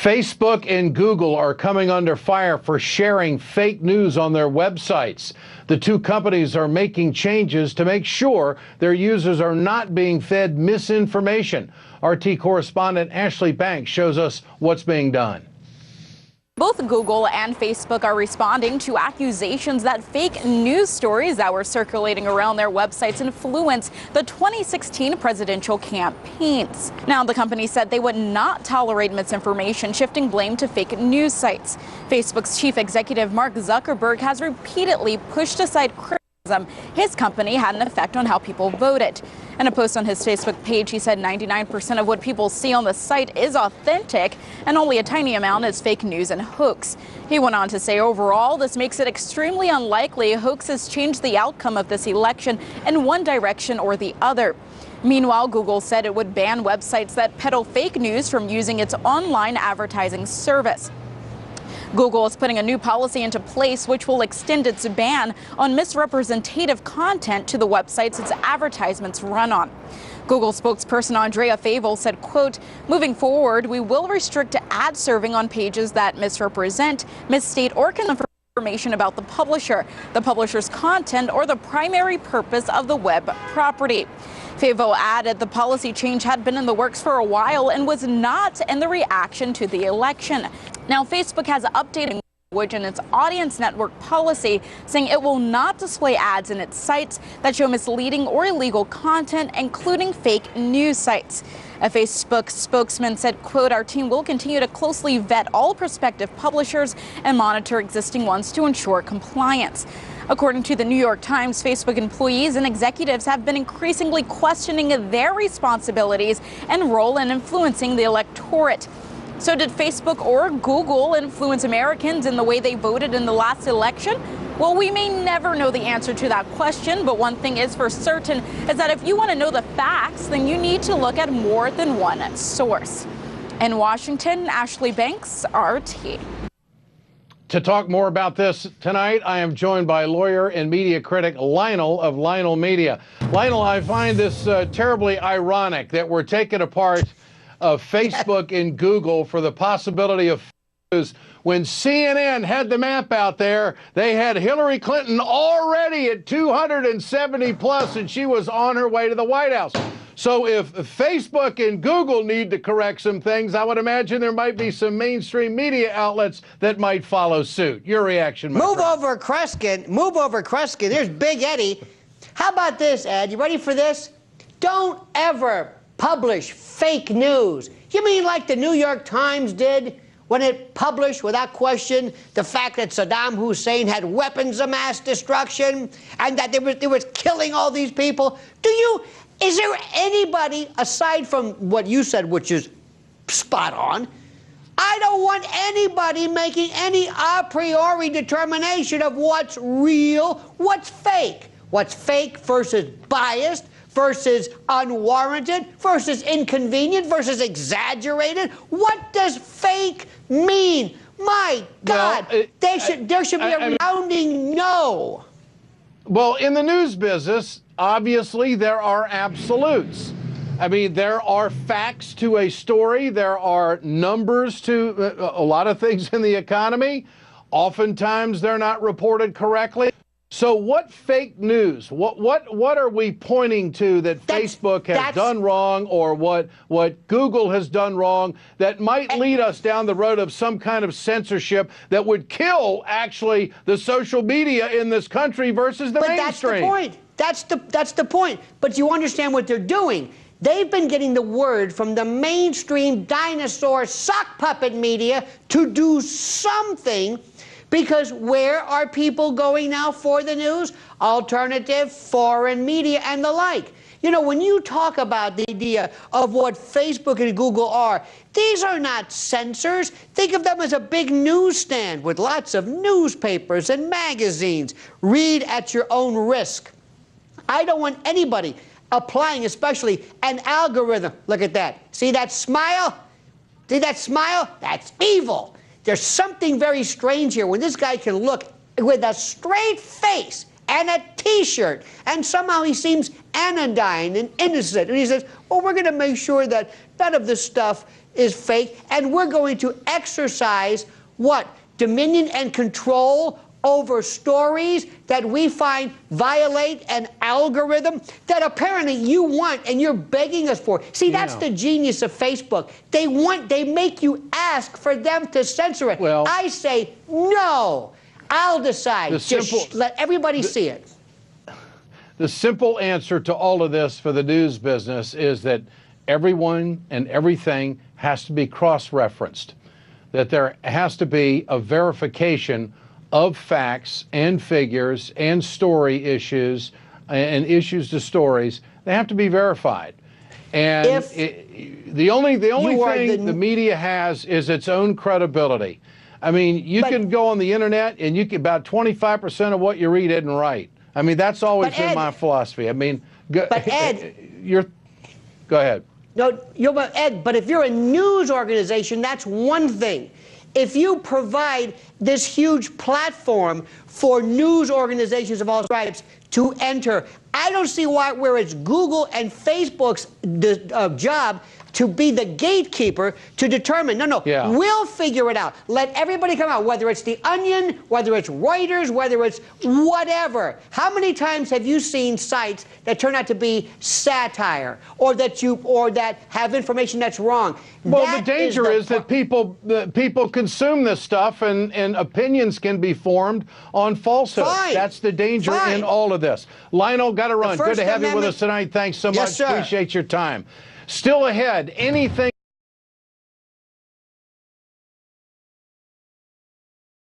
Facebook and Google are coming under fire for sharing fake news on their websites. The two companies are making changes to make sure their users are not being fed misinformation. RT correspondent Ashley Banks shows us what's being done. Both Google and Facebook are responding to accusations that fake news stories that were circulating around their websites influenced the 2016 presidential campaigns. Now, the company said they would not tolerate misinformation, shifting blame to fake news sites. Facebook's chief executive, Mark Zuckerberg, has repeatedly pushed aside criticism his company had an effect on how people voted. In a post on his Facebook page, he said 99% of what people see on the site is authentic and only a tiny amount is fake news and hoax. He went on to say overall, this makes it extremely unlikely hoaxes change the outcome of this election in one direction or the other. Meanwhile, Google said it would ban websites that peddle fake news from using its online advertising service. Google is putting a new policy into place which will extend its ban on misrepresentative content to the websites its advertisements run on. Google spokesperson Andrea Favel said, quote, moving forward, we will restrict ad serving on pages that misrepresent, misstate, or confirm information about the publisher's content, or the primary purpose of the web property. Favel added the policy change had been in the works for a while and was not in the reaction to the election. Now, Facebook has updated language in its audience network policy, saying it will not display ads in its sites that show misleading or illegal content, including fake news sites. A Facebook spokesman said, quote, our team will continue to closely vet all prospective publishers and monitor existing ones to ensure compliance. According to the New York Times, Facebook employees and executives have been increasingly questioning their responsibilities and role in influencing the electorate. So did Facebook or Google influence Americans in the way they voted in the last election? Well, we may never know the answer to that question, but one thing is for certain is that if you want to know the facts, then you need to look at more than one source. In Washington, Ashley Banks, RT. To talk more about this tonight, I am joined by lawyer and media critic Lionel of Lionel Media. Lionel, I find this terribly ironic that we're taking apart Facebook and Google for the possibility of news. When CNN had the map out there, they had Hillary Clinton already at 270 plus, and she was on her way to the White House. So if Facebook and Google need to correct some things, I would imagine there might be some mainstream media outlets that might follow suit. Your reaction, my friend? Over, Kreskin. Move over, Kreskin. There's Big Eddie. How about this, Ed? You ready for this? Don't ever publish fake news. You mean like the New York Times did when it published, without question, the fact that Saddam Hussein had weapons of mass destruction and that they was killing all these people? Is there anybody, aside from what you said, which is spot on, I don't want anybody making any a priori determination of what's real, what's fake. What's fake versus biased, versus unwarranted, versus inconvenient, versus exaggerated. What does fake mean? My God, well, there should be a resounding no. Well, in the news business, obviously there are absolutes. I mean, there are facts to a story. There are numbers to a lot of things in the economy. Oftentimes they're not reported correctly. So what fake news, what are we pointing to that Facebook has done wrong, or what Google has done wrong that might lead us down the road of some kind of censorship that would kill actually the social media in this country versus the mainstream? That's the point. That's the point. But you understand what they're doing. They've been getting the word from the mainstream dinosaur sock puppet media to do something. Because where are people going now for the news? Alternative, foreign media, and the like. You know, when you talk about the idea of what Facebook and Google are, these are not censors. Think of them as a big newsstand with lots of newspapers and magazines. Read at your own risk. I don't want anybody applying, especially an algorithm. Look at that. See that smile? See that smile? That's evil. There's something very strange here when this guy can look with a straight face and a T-shirt, and somehow he seems anodyne and innocent. And he says, well, we're going to make sure that none of this stuff is fake, and we're going to exercise what? Dominion and control over stories that we find violate an algorithm that apparently you want and you're begging us for. See, that's the genius of Facebook. They make you ask for them to censor it. Well, I say, no, I'll decide. Just let everybody see it. The simple answer to all of this for the news business is that everyone and everything has to be cross-referenced, that there has to be a verification of facts and figures and story issues and issues to stories. They have to be verified. And the only thing the media has is its own credibility. I mean, you can go on the internet and you can, about 25% of what you read isn't right. I mean, that's always been my philosophy. I mean, but Ed, go ahead. No, Ed, but if you're a news organization, that's one thing. If you provide this huge platform for news organizations of all stripes to enter, I don't see where it's Google and Facebook's job to be the gatekeeper to determine. No, we'll figure it out. Let everybody come out, whether it's The Onion, whether it's Reuters, whether it's whatever. How many times have you seen sites that turn out to be satire or that have information that's wrong? Well, the danger is that people consume this stuff and opinions can be formed on falsehood. That's the danger in all of this. Lionel, got to run. Good to have you with us tonight. Thanks so much. Yes, sir. Appreciate your time. Still ahead, anything